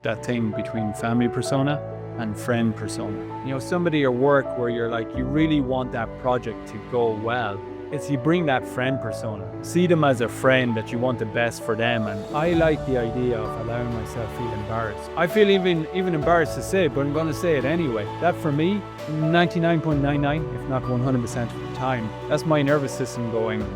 that thing between family persona and friend persona. Somebody at work where you're like, you really want that project to go well. It's you bring that friend persona, see them as a friend that you want the best for them. And I like the idea of allowing myself feel embarrassed. I feel even embarrassed to say it, but I'm going to say it anyway. That for me, 99.99, if not 100% of the time, that's my nervous system going,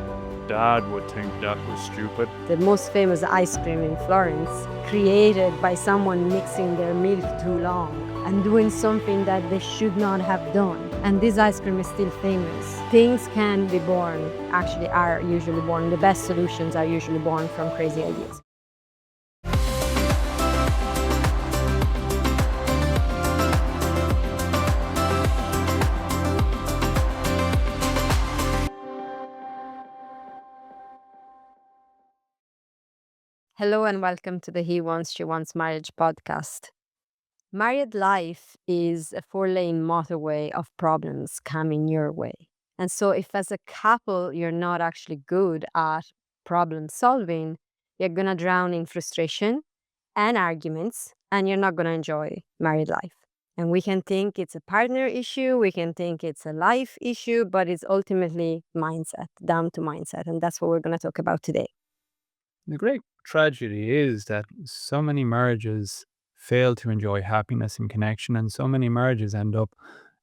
Dad would think that was stupid. The most famous ice cream in Florence, created by someone mixing their milk too long and doing something that they should not have done. And this ice cream is still famous. Things can be born, actually are usually born. The best solutions are usually born from crazy ideas. Hello and welcome to the He Wants, She Wants Marriage podcast. Married life is a 4-lane motorway of problems coming your way. And so, if as a couple you're not actually good at problem solving, you're going to drown in frustration and arguments, and you're not going to enjoy married life. And we can think it's a partner issue, we can think it's a life issue, but it's ultimately mindset, down to mindset. And that's what we're going to talk about today. The great tragedy is that so many marriages fail to enjoy happiness and connection, and so many marriages end up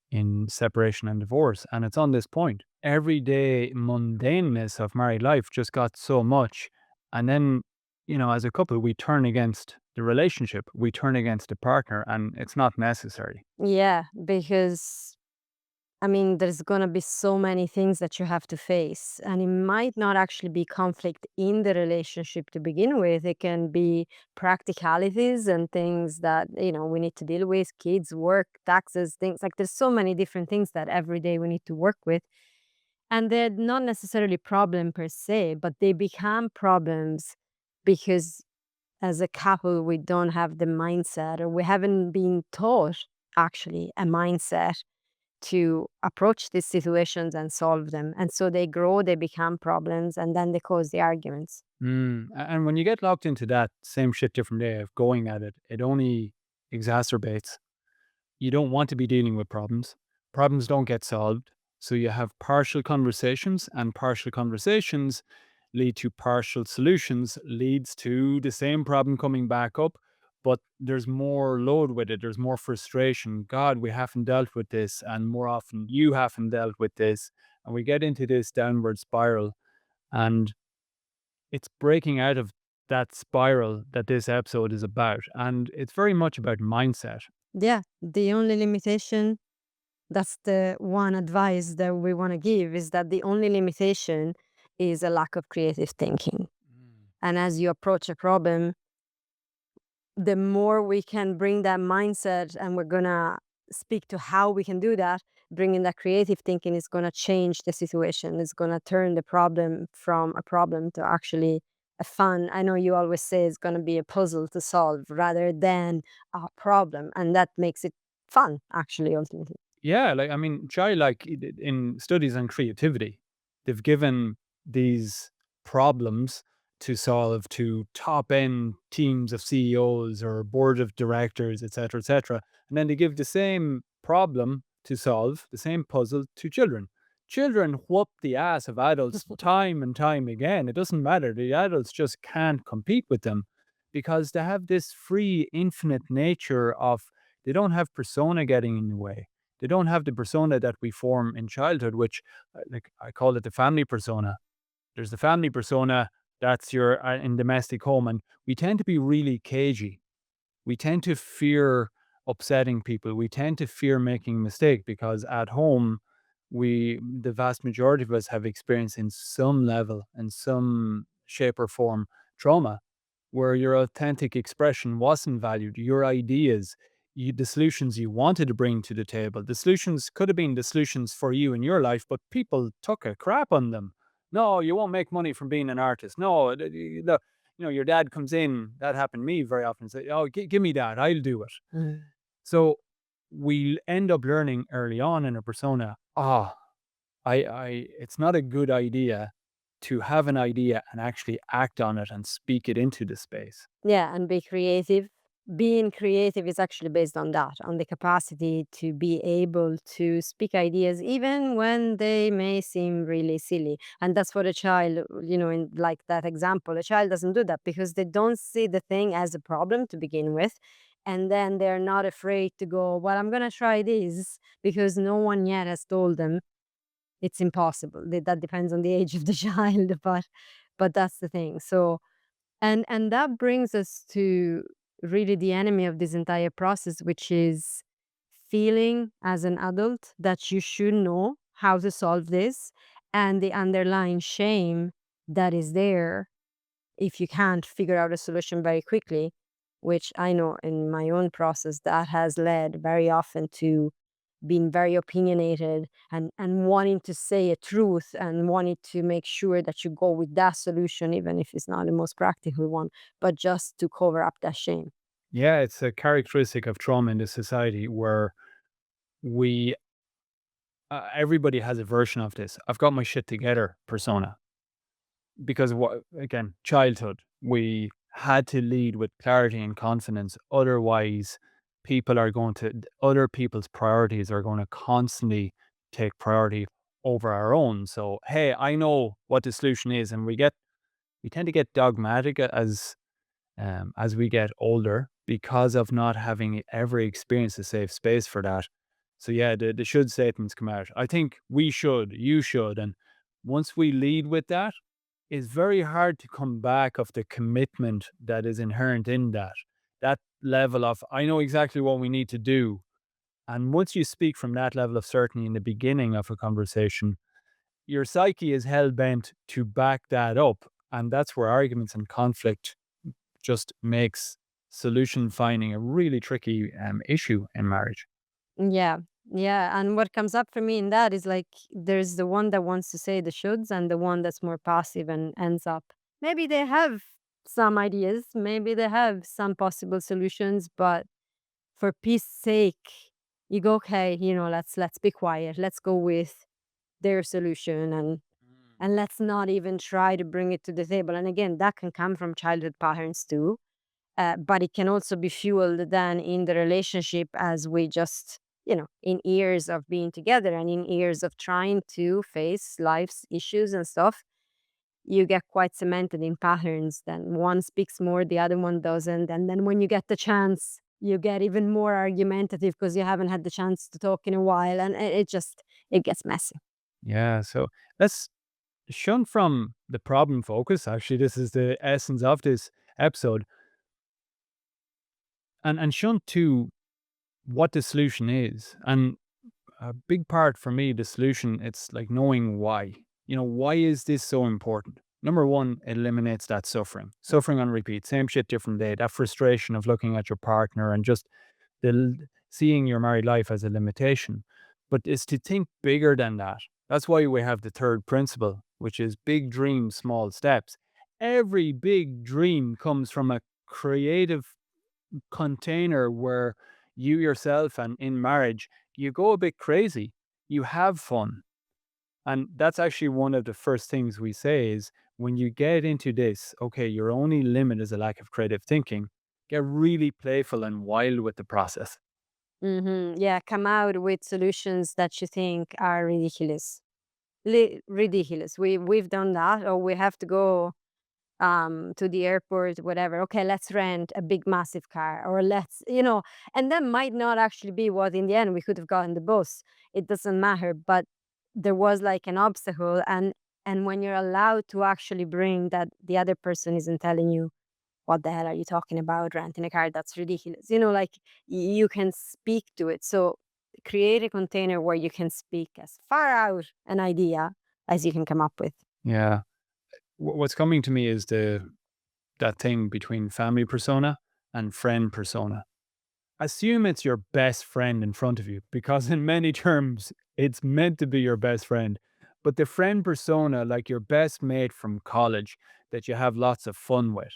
in separation and divorce. And it's on this point. Everyday mundaneness of married life just got so much. And then, as a couple, we turn against the relationship, we turn against the partner, and it's not necessary. Yeah, because there's going to be so many things that you have to face, and it might not actually be conflict in the relationship to begin with. It can be practicalities and things that, we need to deal with kids, work, taxes, things like there's so many different things that every day we need to work with. And they're not necessarily problem per se, but they become problems because as a couple, we don't have the mindset, or we haven't been taught actually a mindset to approach these situations and solve them. And so they grow, they become problems, and then they cause the arguments. And when you get locked into that same shit, different day of going at it, it only exacerbates. You don't want to be dealing with problems. Problems don't get solved. So you have partial conversations, and partial conversations lead to partial solutions, leads to the same problem coming back up, but there's more load with it. There's more frustration. God, we haven't dealt with this. And more often, you haven't dealt with this. And we get into this downward spiral. And it's breaking out of that spiral that this episode is about. And it's very much about mindset. Yeah, the only limitation, that's the one advice that we want to give, is that the only limitation is a lack of creative thinking. And as you approach a problem, the more we can bring that mindset, and we're going to speak to how we can do that, bringing that creative thinking is going to change the situation. It's going to turn the problem from a problem to actually a fun. I know you always say it's going to be a puzzle to solve rather than a problem. And that makes it fun, actually, ultimately. Yeah, in studies on creativity, they've given these problems to solve to top end teams of CEOs or board of directors, etc., etc. And then they give the same problem to solve, the same puzzle to children. Children whoop the ass of adults time and time again. It doesn't matter. The adults just can't compete with them because they have this free, infinite nature of they don't have persona getting in the way. They don't have the persona that we form in childhood, which, like I call it the family persona. There's the family persona that's your in domestic home, and we tend to be really cagey. We tend to fear upsetting people. We tend to fear making a mistake because at home, the vast majority of us have experienced in some level, in some shape or form, trauma where your authentic expression wasn't valued, your ideas, the solutions you wanted to bring to the table. The solutions could have been the solutions for you in your life, but people took a crap on them. No, you won't make money from being an artist. No, your dad comes in. That happened to me very often. Say, "Oh, give me that. I'll do it." Mm. So we end up learning early on in a persona. It's not a good idea to have an idea and actually act on it and speak it into the space. Yeah, and be creative. being creative is actually based on that, on the capacity to be able to speak ideas even when they may seem really silly. And that's what a child, in like that example, a child doesn't do that because they don't see the thing as a problem to begin with. And then they're not afraid to go, well, I'm going to try this because no one yet has told them it's impossible. That depends on the age of the child, but that's the thing. So, and that brings us to really the enemy of this entire process, which is feeling as an adult that you should know how to solve this, and the underlying shame that is there if you can't figure out a solution very quickly, which I know in my own process that has led very often to being very opinionated and wanting to say a truth and wanting to make sure that you go with that solution, even if it's not the most practical one, but just to cover up that shame. Yeah, it's a characteristic of trauma in this society where we everybody has a version of this. I've got my shit together persona because what again, childhood. We had to lead with clarity and confidence. Otherwise, people are going to other people's priorities are going to constantly take priority over our own. So, hey, I know what the solution is, and we tend to get dogmatic as we get older because of not having ever experienced a safe space for that. So yeah, the should statements come out. I think we should, you should, and once we lead with that, it's very hard to come back of the commitment that is inherent in that. That level of I know exactly what we need to do. And once you speak from that level of certainty in the beginning of a conversation, your psyche is hell bent to back that up. And that's where arguments and conflict just makes solution finding a really tricky issue in marriage. Yeah. Yeah. And what comes up for me in that is like there's the one that wants to say the shoulds and the one that's more passive and ends up. Maybe they have some ideas, maybe they have some possible solutions, but for peace sake, you go, okay, let's be quiet. Let's go with their solution and let's not even try to bring it to the table. And again, that can come from childhood patterns too. But it can also be fueled then in the relationship as we just, in years of being together and in years of trying to face life's issues and stuff, you get quite cemented in patterns. Then one speaks more, the other one doesn't. And then when you get the chance, you get even more argumentative because you haven't had the chance to talk in a while. And it gets messy. Yeah. So let's shun from the problem focus. Actually, this is the essence of this episode. And shun to what the solution is. And a big part for me, the solution, it's like knowing why. Why is this so important? Number one, it eliminates that suffering. Suffering on repeat, same shit, different day. That frustration of looking at your partner and just seeing your married life as a limitation. But it's to think bigger than that. That's why we have the third principle, which is big dreams, small steps. Every big dream comes from a creative container where you yourself and in marriage, you go a bit crazy, you have fun. And that's actually one of the first things we say is when you get into this, okay, your only limit is a lack of creative thinking, get really playful and wild with the process. Yeah, come out with solutions that you think are ridiculous. Ridiculous. We've done that, or we have to go to the airport, whatever. Okay, let's rent a big massive car, or and that might not actually be what in the end we could have gotten the bus. It doesn't matter, but there was like an obstacle, and when you're allowed to actually bring that the other person isn't telling you what the hell are you talking about renting a car, that's ridiculous, like you can speak to it. So create a container where you can speak as far out an idea as you can come up with. Yeah. What's coming to me is that thing between family persona and friend persona. Assume it's your best friend in front of you because in many terms it's meant to be your best friend. But the friend persona, like your best mate from college that you have lots of fun with,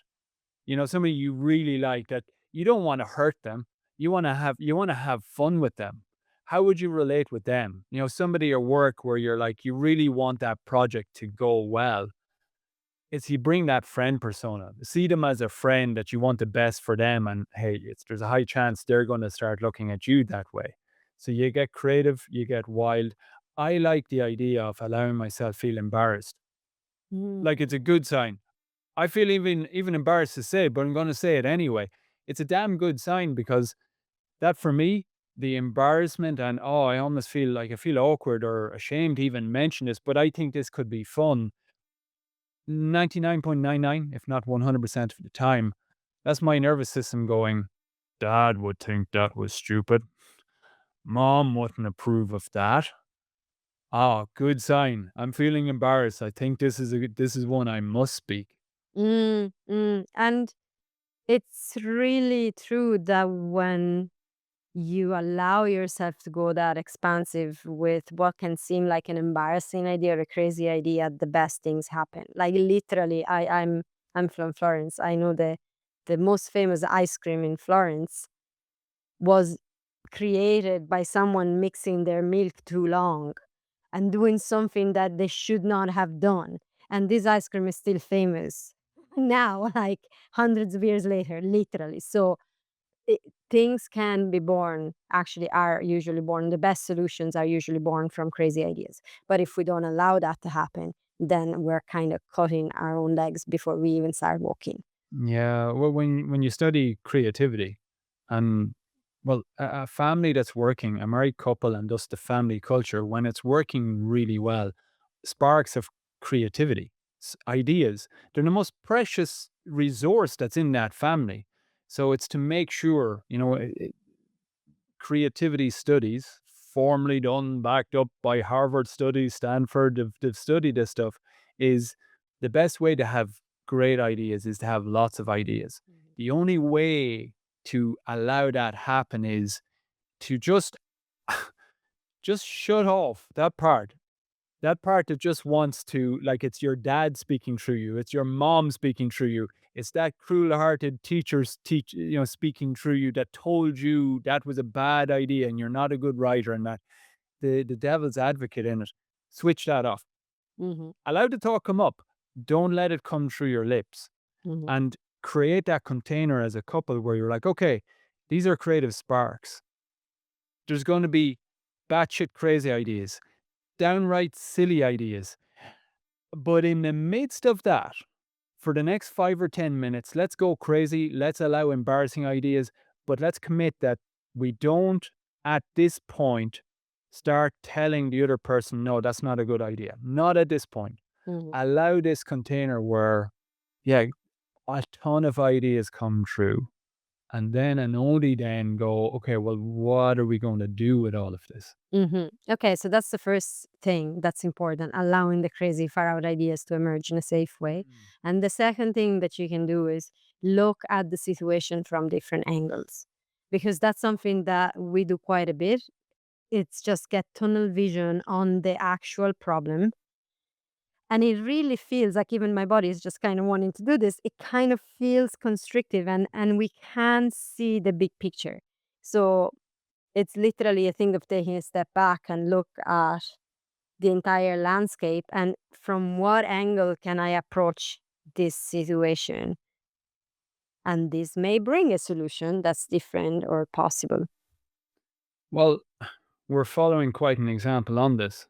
somebody you really like that you don't want to hurt them. You want to have fun with them. How would you relate with them? Somebody at work where you're like you really want that project to go well. it's you bring that friend persona. See them as a friend that you want the best for them, and hey, there's a high chance they're going to start looking at you that way. So you get creative, you get wild. I like the idea of allowing myself feel embarrassed. Like Mm. it's a good sign. I feel even embarrassed to say it, but I'm going to say it anyway. It's a damn good sign because that for me, the embarrassment and oh, I almost feel like I feel awkward or ashamed to even mention this, but I think this could be fun 99.99, if not 100% of the time. That's my nervous system going, Dad would think that was stupid. Mom wouldn't approve of that. Ah, good sign. I'm feeling embarrassed. I think this is one I must speak. And it's really true that when you allow yourself to go that expansive with what can seem like an embarrassing idea or a crazy idea, the best things happen. Like literally, I'm from Florence. I know the most famous ice cream in Florence was created by someone mixing their milk too long and doing something that they should not have done. And this ice cream is still famous now, like hundreds of years later, literally. So it, things can be born, actually, are usually born. The best solutions are usually born from crazy ideas. But if we don't allow that to happen, then we're kind of cutting our own legs before we even start walking. Yeah, well, when you study creativity, and well, a family that's working, a married couple, and just the family culture, when it's working really well, sparks of creativity, ideas, they're the most precious resource that's in that family. So it's to make sure, creativity studies, formally done, backed up by Harvard studies, Stanford, they've studied this stuff, is the best way to have great ideas is to have lots of ideas. Mhm. The only way to allow that happen is to just shut off that part that just wants to, like, it's your dad speaking through you, it's your mom speaking through you, it's that cruel-hearted teacher's speaking through you that told you that was a bad idea and you're not a good writer and that the devil's advocate in it. Switch that off. Mhm. Allow the thought come up. Don't let it come through your lips. Mhm. And create that container as a couple where you're like, okay, these are creative sparks. There's going to be batshit crazy ideas, downright silly ideas. But in the midst of that, for the next 5 or 10 minutes, let's go crazy. Let's allow embarrassing ideas, but let's commit that we don't, at this point, start telling the other person, no, that's not a good idea. Not at this point. Mhm. Allow this container where, yeah, a ton of ideas come true. And then and only then go, okay, well, what are we going to do with all of this? Mhm. Okay, so that's the first thing that's important, allowing the crazy far out ideas to emerge in a safe way. Mm. And the second thing that you can do is look at the situation from different angles, because that's something that we do quite a bit. It's just get tunnel vision on the actual problem. And it really feels like even my body is just kind of wanting to do this. It kind of feels constrictive and we can't see the big picture. So it's literally a thing of taking a step back and look at the entire landscape and from what angle can I approach this situation? And this may bring a solution that's different or possible. Well, we're following quite an example on this.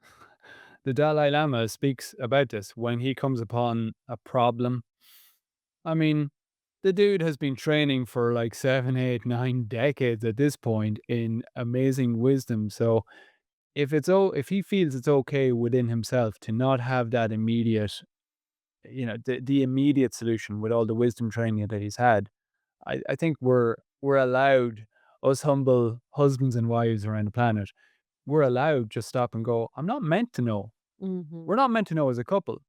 The Dalai Lama speaks about this when he comes upon a problem. I mean, the dude has been training for like 7, 8, 9 decades at this point in amazing wisdom. So if he feels it's okay within himself to not have that immediate, the immediate solution with all the wisdom training that he's had, I think we're allowed, us humble husbands and wives around the planet, we're allowed just stop and go, I'm not meant to know. Hmm. We're not meant to know as a couple.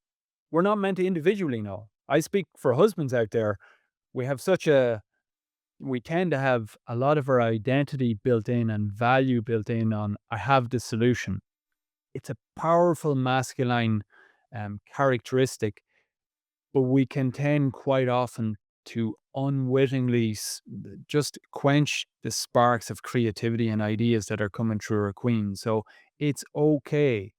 We're not meant to individually know. I speak for husbands out there. We have such a we tend to have a lot of our identity built in and value built in on I have the solution. It's a powerful masculine characteristic, but we can tend quite often to unwittingly just quench the sparks of creativity and ideas that are coming through our queen. So it's okay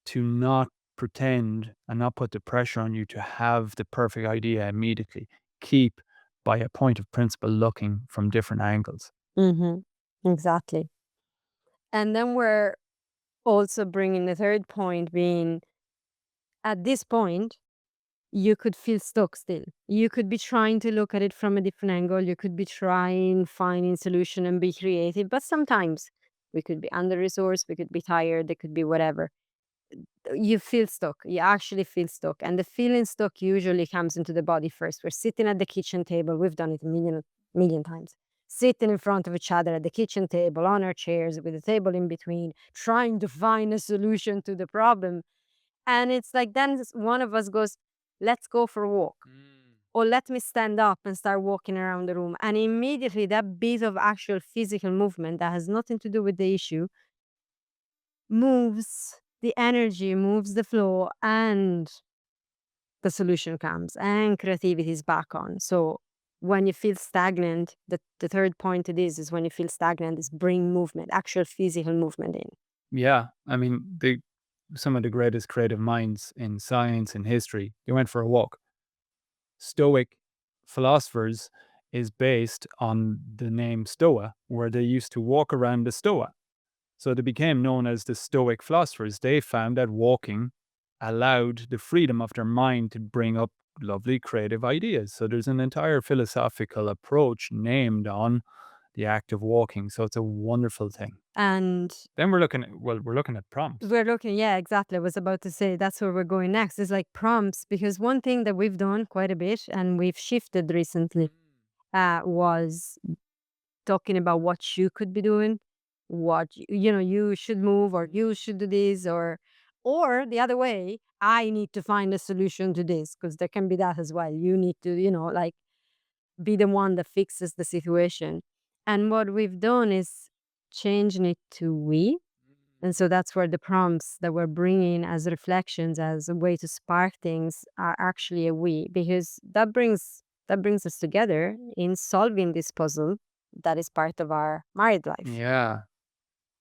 to not pretend and not put the pressure on you to have the perfect idea immediately. Keep, by a point of principle, looking from different angles. Mhm. Exactly. And then we're also bringing the third point being, at this point, you could feel stuck still. You could be trying to look at it from a different angle. You could be trying, finding solution and be creative. But sometimes we could be under resourced, we could be tired, it could be whatever. You feel stuck. You actually feel stuck. And the feeling stuck usually comes into the body first. We're sitting at the kitchen table. We've done it a million times. Sitting in front of each other at the kitchen table, on our chairs, with the table in between, trying to find a solution to the problem. And it's like then one of us goes, let's go for a walk. Or let me stand up and start walking around the room. And immediately that bit of actual physical movement that has nothing to do with the issue moves the energy, moves the flow, and the solution comes and creativity is back on. So when you feel stagnant, the third point it is when you feel stagnant is bring movement, actual physical movement in. Yeah, I mean, some of the greatest creative minds in science and history, they went for a walk. Stoic philosophers is based on the name Stoa, where they used to walk around the Stoa. So they became known as the Stoic philosophers. They found that walking allowed the freedom of their mind to bring up lovely creative ideas. So there's an entire philosophical approach named on the act of walking. So it's a wonderful thing. And Then we're looking at prompts. we're looking, yeah, exactly. I was about to say that's where we're going next. Is like prompts, because one thing that we've done quite a bit and we've shifted recently was talking about what you could be doing, what you should move, or you should do this, or the other way, I need to find a solution to this, because there can be that as well. You need to, like, be the one that fixes the situation. And what we've done is changing it to we. And so that's where the prompts that we're bringing as reflections, as a way to spark things, are actually a we, because that brings us together in solving this puzzle that is part of our married life. Yeah.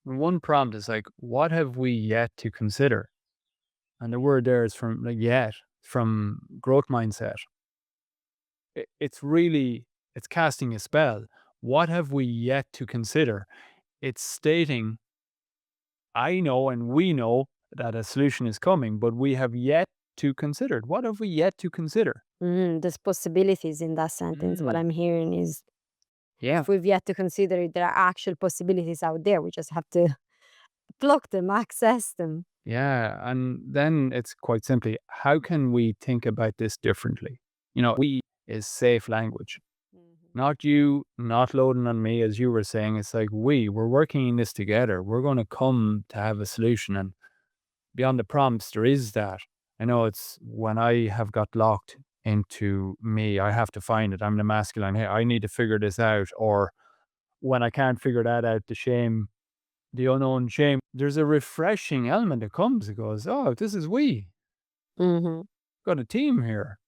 One prompt is like, what have we yet to consider? And the word there is from like yet, from growth mindset. It's really, it's casting a spell. What have we yet to consider? It's stating, I know and we know that a solution is coming, but we have yet to consider it. What have we yet to consider? There's possibilities in that sentence. What Mm, I'm hearing is, yeah. if we've yet to consider it, there are actual possibilities out there. We just have to pluck them, access them. Yeah. And then it's quite simply, how can we think about this differently? We is safe language. Mhm. Not you, not loading on me, as you were saying. It's like we're working in this together. We're going to come to have a solution. And beyond the prompts, there is that. I know it's when I have got locked into me, I have to find it. I'm the masculine. Hey, I need to figure this out. Or when I can't figure that out, the shame, the unknown shame, there's a refreshing element that comes. It goes, oh, this is we. Mhm. Got a team here.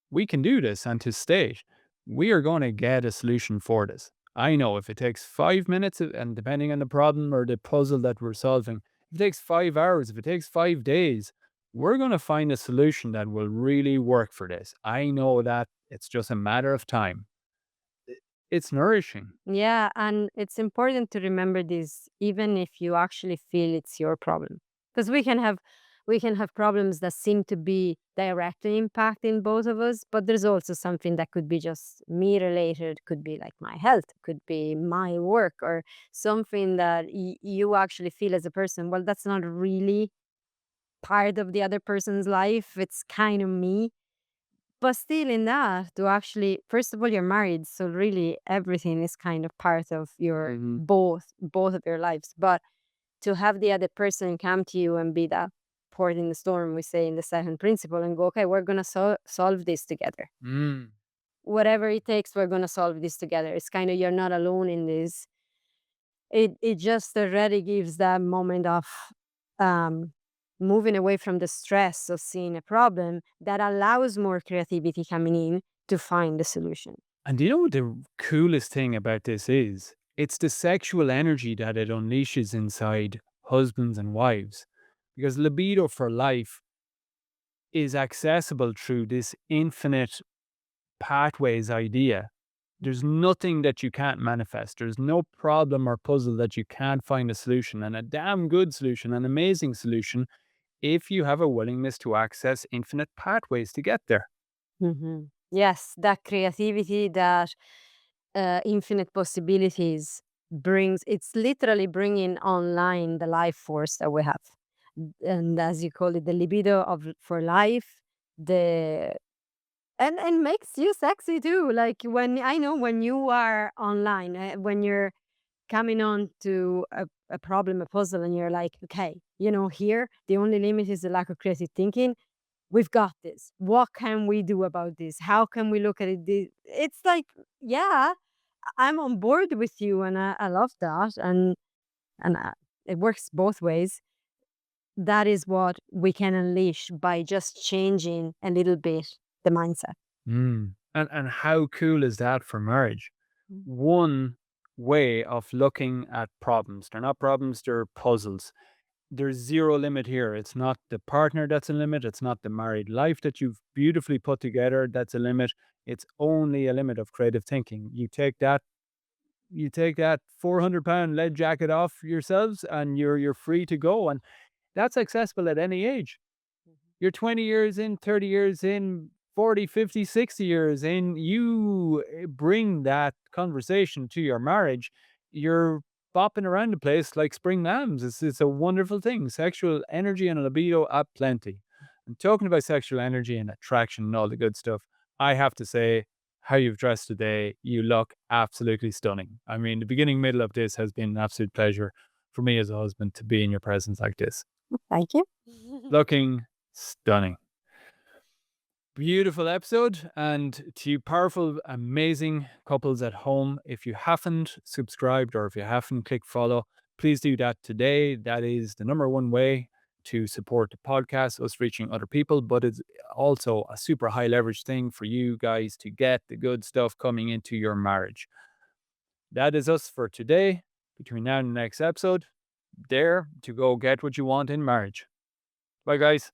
We can do this. And to state, we are going to get a solution for this. I know if it takes 5 minutes, and depending on the problem or the puzzle that we're solving, if it takes 5 hours, if it takes 5 days, we're going to find a solution that will really work for this. I know that it's just a matter of time. I- It's nourishing. Yeah, and it's important to remember this even if you actually feel it's your problem. Because we can have problems that seem to be directly impacting both of us, but there's also something that could be just me related, could be like my health, could be my work, or something that you actually feel as a person. Well, that's not really part of the other person's life. It's kind of me. But still in that, to actually, first of all, you're married, so really everything is kind of part of your Hmm. both of your lives. But to have the other person come to you and be that port in the storm, we say in the second principle, and go, okay, we're gonna solve this together. Mm. Whatever it takes, we're gonna solve this together. It's kind of, you're not alone in this. It just already gives that moment of um, moving away from the stress of seeing a problem, that allows more creativity coming in to find the solution. And do you know what the coolest thing about this is? It's the sexual energy that it unleashes inside husbands and wives. Because libido for life is accessible through this infinite pathways idea. There's nothing that you can't manifest. There's no problem or puzzle that you can't find a solution, and a damn good solution, an amazing solution, if you have a willingness to access infinite pathways to get there. Mhm. Yes, that creativity, that infinite possibilities brings, it's literally bringing online the life force that we have. And as you call it, the libido of for life, the and makes you sexy too. Like when I know when you are online, when you're coming on to a problem, a puzzle, and you're like, okay, here the only limit is the lack of creative thinking. We've got this. What can we do about this? How can we look at it? It's like, yeah, I'm on board with you, and I love that, and it works both ways. That is what we can unleash by just changing a little bit the mindset. And how cool is that for marriage? Mm. One way of looking at problems. They're not problems, they're puzzles. There's zero limit here. It's not the partner that's a limit. It's not the married life that you've beautifully put together that's a limit. It's only a limit of creative thinking. You take that 400-pound lead jacket off yourselves and you're free to go. And that's accessible at any age. You're 20 years in, 30 years in, 40, 50, 60 years in, you bring that conversation to your marriage. You're bopping around the place like spring lambs. It's a wonderful thing. Sexual energy and libido at plenty. And talking about sexual energy and attraction and all the good stuff, I have to say, how you've dressed today, you look absolutely stunning. I mean, the beginning, middle of this has been an absolute pleasure for me as a husband to be in your presence like this. Thank you. Looking stunning. Beautiful episode. And to you powerful, amazing couples at home, if you haven't subscribed or if you haven't clicked follow, please do that today. That is the number one way to support the podcast, us reaching other people, but it's also a super high leverage thing for you guys to get the good stuff coming into your marriage. That is us for today. Between now and the next episode, dare to go get what you want in marriage. Bye, guys.